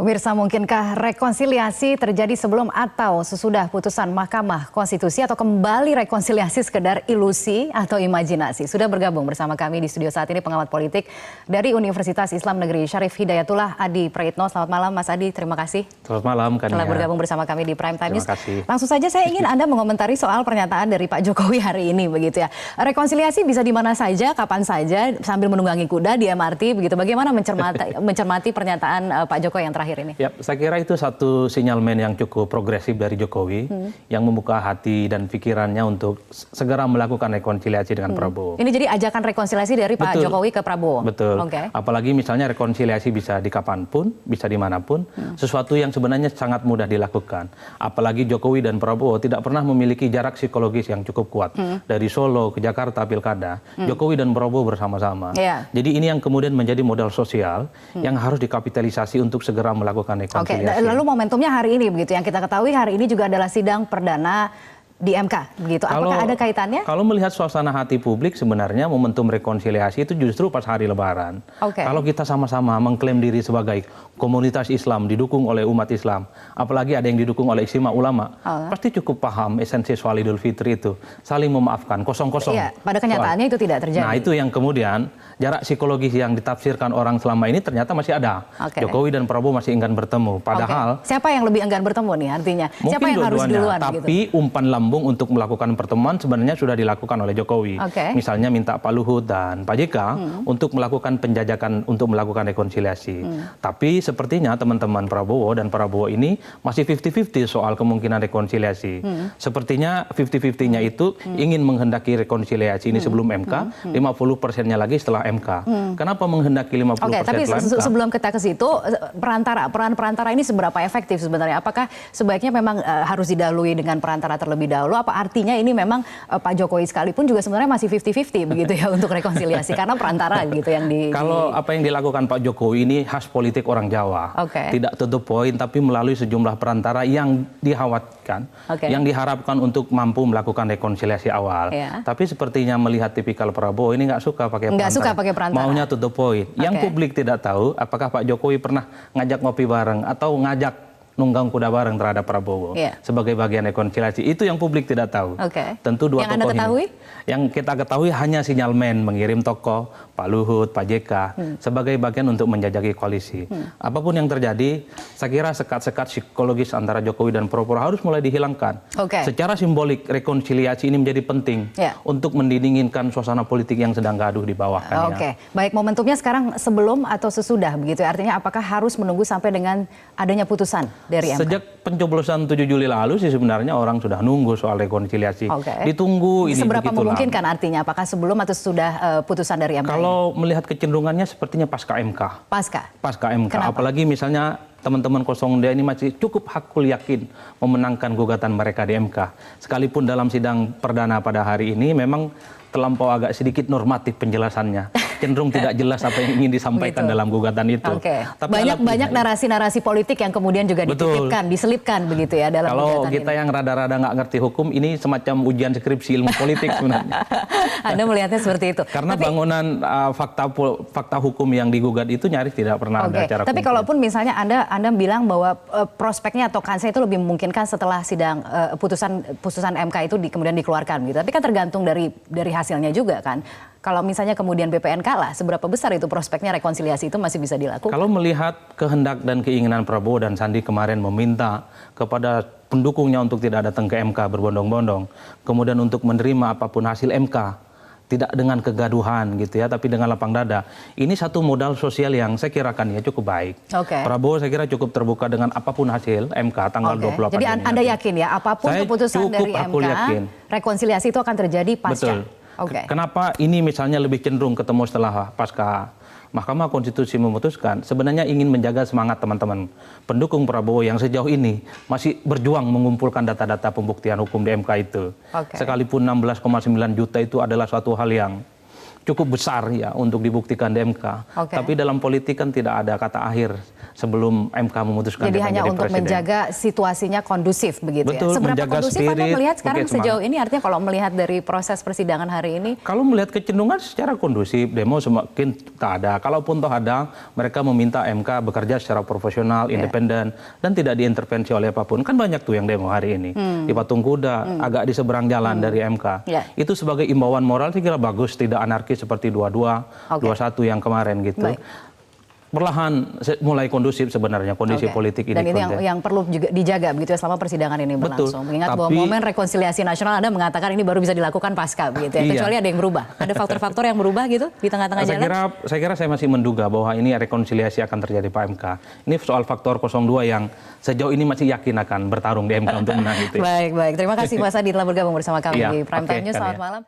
Pemirsa, mungkinkah rekonsiliasi terjadi sebelum atau sesudah putusan Mahkamah Konstitusi atau kembali rekonsiliasi sekedar ilusi atau imajinasi? Sudah bergabung bersama kami di studio saat ini pengamat politik dari Universitas Islam Negeri Syarif Hidayatullah Adi Praitno. Selamat malam Mas Adi, terima kasih. Selamat malam Kania. Telah bergabung bersama kami di Prime Time News. Terima kasih. Langsung saja saya ingin Anda mengomentari soal pernyataan dari Pak Jokowi hari ini begitu ya. Rekonsiliasi bisa di mana saja, kapan saja sambil menunggangi kuda di MRT begitu. Bagaimana mencermati pernyataan Pak Jokowi yang terakhir ini? Ya, saya kira itu satu sinyalmen yang cukup progresif dari Jokowi yang membuka hati dan pikirannya untuk segera melakukan rekonsiliasi dengan Prabowo. Ini jadi ajakan rekonsiliasi dari Pak Jokowi ke Prabowo? Betul. Okay. Apalagi misalnya rekonsiliasi bisa di kapanpun, bisa dimanapun, sesuatu yang sebenarnya sangat mudah dilakukan. Apalagi Jokowi dan Prabowo tidak pernah memiliki jarak psikologis yang cukup kuat. Dari Solo ke Jakarta Pilkada, Jokowi dan Prabowo bersama-sama. Jadi ini yang kemudian menjadi modal sosial yang harus dikapitalisasi untuk segera melakukan rekonsiliasi. Lalu momentumnya hari ini begitu, yang kita ketahui hari ini juga adalah sidang perdana di MK begitu. Apakah ada kaitannya? Kalau melihat suasana hati publik sebenarnya momentum rekonsiliasi itu justru pas hari Lebaran. Kalau kita sama-sama mengklaim diri sebagai komunitas Islam didukung oleh umat Islam, apalagi ada yang didukung oleh istimewa ulama, pasti cukup paham esensi soal Idul Fitri itu, saling memaafkan, kosong-kosong. Iya, pada kenyataannya itu tidak terjadi. Nah, itu yang kemudian jarak psikologis yang ditafsirkan orang selama ini ternyata masih ada. Jokowi dan Prabowo masih enggan bertemu, padahal siapa yang lebih enggan bertemu nih artinya? Siapa yang harus duluan? Tapi gitu? Umpan lambung untuk melakukan pertemuan sebenarnya sudah dilakukan oleh Jokowi. Misalnya minta Pak Luhut dan Pak JK untuk melakukan penjajakan untuk melakukan rekonsiliasi. Tapi sepertinya teman-teman Prabowo dan Prabowo ini masih 50-50 soal kemungkinan rekonsiliasi. Sepertinya 50-50-nya itu ingin menghendaki rekonsiliasi ini sebelum MK, 50%-nya lagi setelah MK. Kenapa menghendaki 50% tapi setelah MK? Sebelum kita ke situ, peran perantara ini seberapa efektif sebenarnya? Apakah sebaiknya memang harus didahului dengan perantara terlebih dahulu? Apa artinya ini memang Pak Jokowi sekalipun juga sebenarnya masih 50-50 begitu ya untuk rekonsiliasi karena perantara gitu yang Kalau apa yang dilakukan Pak Jokowi ini khas politik orang Jawa. Tidak to the point tapi melalui sejumlah perantara yang dikhawatirkan, yang diharapkan untuk mampu melakukan rekonsiliasi awal. Tapi sepertinya melihat tipikal Prabowo ini nggak suka pakai perantara. Maunya to the point. Yang publik tidak tahu apakah Pak Jokowi pernah ngajak ngopi bareng atau ngajak nunggang kuda bareng terhadap Prabowo sebagai bagian rekonsiliasi. Itu yang publik tidak tahu. Tentu dua tokoh ini. Yang kita ketahui hanya sinyalmen mengirim tokoh Pak Luhut, Pak JK sebagai bagian untuk menjajaki koalisi. Apapun yang terjadi, saya kira sekat-sekat psikologis antara Jokowi dan Prabowo harus mulai dihilangkan. Secara simbolik rekonsiliasi ini menjadi penting untuk mendinginkan suasana politik yang sedang gaduh di bawah. Baik, momentumnya sekarang sebelum atau sesudah begitu. Artinya apakah harus menunggu sampai dengan adanya putusan dari MK? Sejak pencoblosan 7 Juli lalu sih sebenarnya orang sudah nunggu soal rekonsiliasi. Ditunggu ini. Seberapa memungkinkan artinya? Apakah sebelum atau sudah putusan dari MK? Kalau melihat kecenderungannya sepertinya pasca MK. Pasca MK. Kenapa? Apalagi misalnya teman-teman 02 ini masih cukup hakul yakin memenangkan gugatan mereka di MK. Sekalipun dalam sidang perdana pada hari ini memang terlampau agak sedikit normatif penjelasannya. Cenderung tidak jelas apa yang ingin disampaikan dalam gugatan itu. Tapi banyak narasi-narasi politik yang kemudian juga dititipkan, diselipkan begitu ya dalam gugatan ini. Kalau kita yang rada-rada nggak ngerti hukum, ini semacam ujian skripsi ilmu politik sebenarnya. Anda melihatnya seperti itu. Karena bangunan fakta hukum yang digugat itu nyaris tidak pernah ada secara Tapi kalaupun misalnya Anda bilang bahwa prospeknya atau kansnya itu lebih memungkinkan setelah sidang putusan MK itu kemudian dikeluarkan gitu. Tapi kan tergantung dari hasilnya juga kan. Kalau misalnya kemudian BPN kalah, seberapa besar itu prospeknya rekonsiliasi itu masih bisa dilakukan? Kalau melihat kehendak dan keinginan Prabowo dan Sandi kemarin meminta kepada pendukungnya untuk tidak datang ke MK berbondong-bondong, kemudian untuk menerima apapun hasil MK, tidak dengan kegaduhan gitu ya, tapi dengan lapang dada. Ini satu modal sosial yang saya kirakan ya cukup baik. Prabowo saya kira cukup terbuka dengan apapun hasil MK tanggal 28 Juni. Jadi Anda yakin ya, apapun keputusan dari MK, rekonsiliasi itu akan terjadi pasca? Kenapa ini misalnya lebih cenderung ketemu setelah pasca Mahkamah Konstitusi memutuskan, sebenarnya ingin menjaga semangat teman-teman pendukung Prabowo yang sejauh ini masih berjuang mengumpulkan data-data pembuktian hukum di MK itu. Sekalipun 16,9 juta itu adalah suatu hal yang cukup besar ya untuk dibuktikan di MK. Tapi dalam politik kan tidak ada kata akhir sebelum MK memutuskan. Jadi hanya untuk presiden. Menjaga situasinya kondusif begitu. Betul, ya. Seberapa menjaga kondusif spirit, Anda melihat sekarang sejauh ini, artinya kalau melihat dari proses persidangan hari ini? Kalau melihat kecenderungan secara kondusif, demo semakin tak ada. Kalaupun toh ada, mereka meminta MK bekerja secara profesional, independen, dan tidak diintervensi oleh apapun. Kan banyak tuh yang demo hari ini. Di Patung Kuda, agak di seberang jalan dari MK. Itu sebagai imbauan moral saya kira bagus, tidak anarkis seperti 22, 21 yang kemarin gitu. Perlahan mulai kondusif sebenarnya kondisi politik ini. Dan ini yang perlu juga dijaga begitu ya selama persidangan ini berlangsung. Mengingat bahwa momen rekonsiliasi nasional Anda mengatakan ini baru bisa dilakukan pasca begitu ya. Kecuali ada yang berubah. Ada faktor-faktor yang berubah gitu di tengah-tengah jalan? Saya kira saya masih menduga bahwa ini rekonsiliasi akan terjadi Pak MK. Ini soal faktor 02 yang sejauh ini masih yakin akan bertarung di MK untuk menang itu. Baik. Terima kasih Mas Adi telah bergabung bersama kami di Prime Time News. Selamat malam.